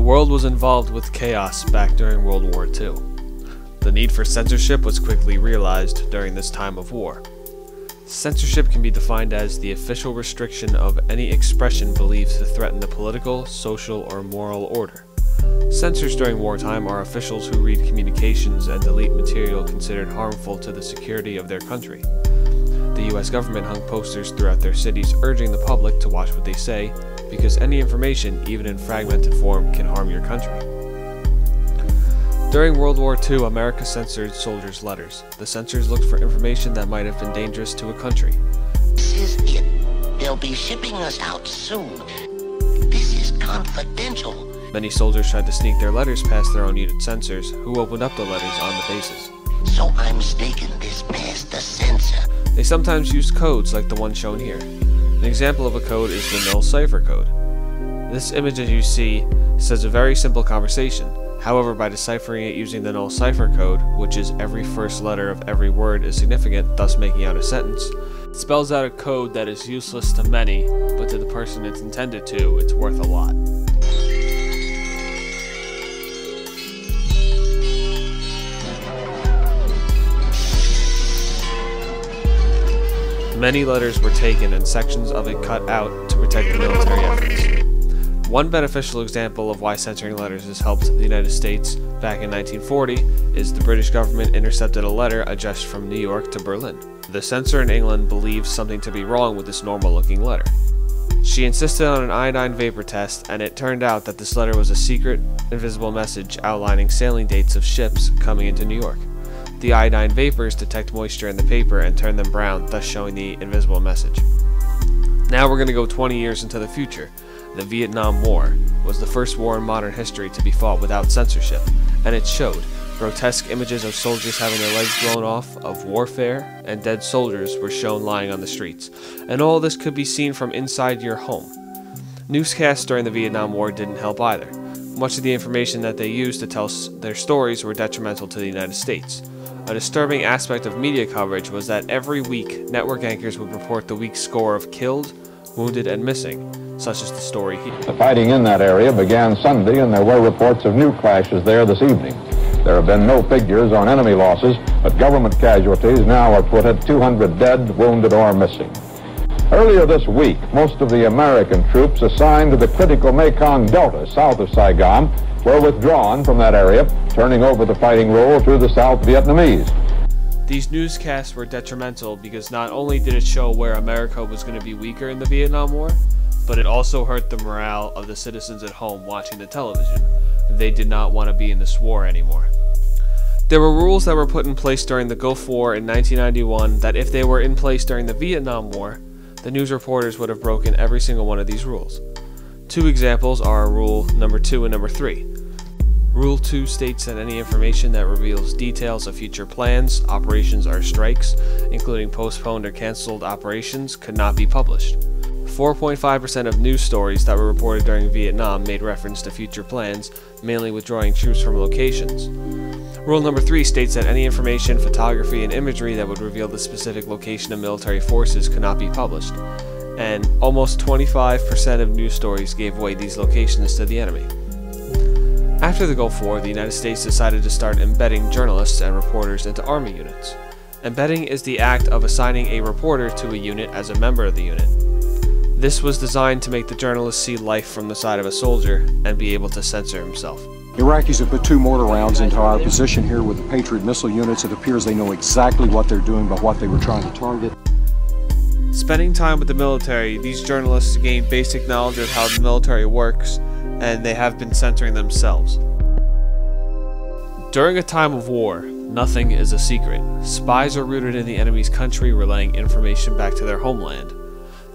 world was involved with chaos back during World War II. The need for censorship was quickly realized during this time of war. Censorship can be defined as the official restriction of any expression believed to threaten the political, social, or moral order. Censors during wartime are officials who read communications and delete material considered harmful to the security of their country. The US government hung posters throughout their cities urging the public to watch what they say, because any information, even in fragmented form, can harm your country. During World War II, America censored soldiers' letters. The censors looked for information that might have been dangerous to a country. This is it. They'll be shipping us out soon. This is confidential. Many soldiers tried to sneak their letters past their own unit censors, who opened up the letters on the bases. So I'm sneaking this past the censor. They sometimes used codes like the one shown here. An example of a code is the null cipher code. This image, as you see, says a very simple conversation. However, by deciphering it using the null cipher code, which is every first letter of every word is significant, thus making out a sentence, it spells out a code that is useless to many, but to the person it's intended to, it's worth a lot. Many letters were taken and sections of it cut out to protect the military efforts. One beneficial example of why censoring letters has helped the United States back in 1940 is the British government intercepted a letter addressed from New York to Berlin. The censor in England believed something to be wrong with this normal-looking letter. She insisted on an iodine vapor test, and it turned out that this letter was a secret, invisible message outlining sailing dates of ships coming into New York. The iodine vapors detect moisture in the paper and turn them brown, thus showing the invisible message. Now we're going to go 20 years into the future. The Vietnam War was the first war in modern history to be fought without censorship, and it showed. Grotesque images of soldiers having their legs blown off, of warfare, and dead soldiers were shown lying on the streets, and all this could be seen from inside your home. Newscasts during the Vietnam War didn't help either. Much of the information that they used to tell their stories were detrimental to the United States. A disturbing aspect of media coverage was that every week, network anchors would report the week's score of killed, wounded, and missing, such as the story here. The fighting in that area began Sunday, and there were reports of new clashes there this evening. There have been no figures on enemy losses, but government casualties now are put at 200 dead, wounded, or missing. Earlier this week, most of the American troops assigned to the critical Mekong Delta south of Saigon were withdrawn from that area, turning over the fighting role to the South Vietnamese. These newscasts were detrimental because not only did it show where America was going to be weaker in the Vietnam War, but it also hurt the morale of the citizens at home watching the television. They did not want to be in this war anymore. There were rules that were put in place during the Gulf War in 1991 that if they were in place during the Vietnam War, the news reporters would have broken every single one of these rules. Two examples are Rule number 2 and number 3. Rule 2 states that any information that reveals details of future plans, operations, or strikes, including postponed or canceled operations, could not be published. 4.5% of news stories that were reported during Vietnam made reference to future plans, mainly withdrawing troops from locations. Rule number 3 states that any information, photography, and imagery that would reveal the specific location of military forces could not be published, and almost 25% of news stories gave away these locations to the enemy. After the Gulf War, the United States decided to start embedding journalists and reporters into Army units. Embedding is the act of assigning a reporter to a unit as a member of the unit. This was designed to make the journalist see life from the side of a soldier and be able to censor himself. Iraqis have put 2 mortar rounds into our position here with the Patriot missile units. It appears they know exactly what they're doing by what they were trying to target. Spending time with the military, these journalists gain basic knowledge of how the military works, and they have been censoring themselves. During a time of war, nothing is a secret. Spies are rooted in the enemy's country, relaying information back to their homeland.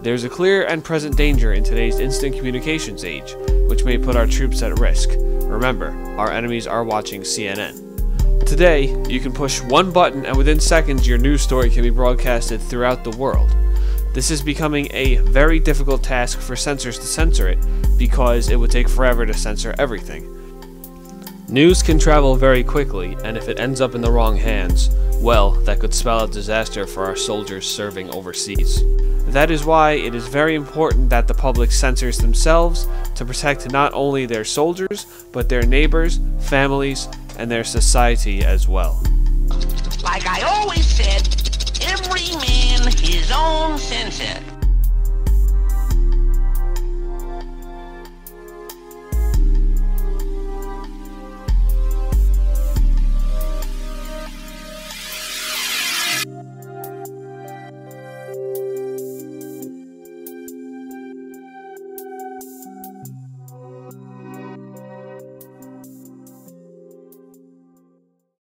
There's a clear and present danger in today's instant communications age, which may put our troops at risk. Remember, our enemies are watching CNN. Today, you can push one button and within seconds your news story can be broadcasted throughout the world. This is becoming a very difficult task for censors to censor it, because it would take forever to censor everything. News can travel very quickly, and if it ends up in the wrong hands, well, that could spell out disaster for our soldiers serving overseas. That is why it is very important that the public censors themselves to protect not only their soldiers, but their neighbors, families, and their society as well. Like I always said, every man his own censor.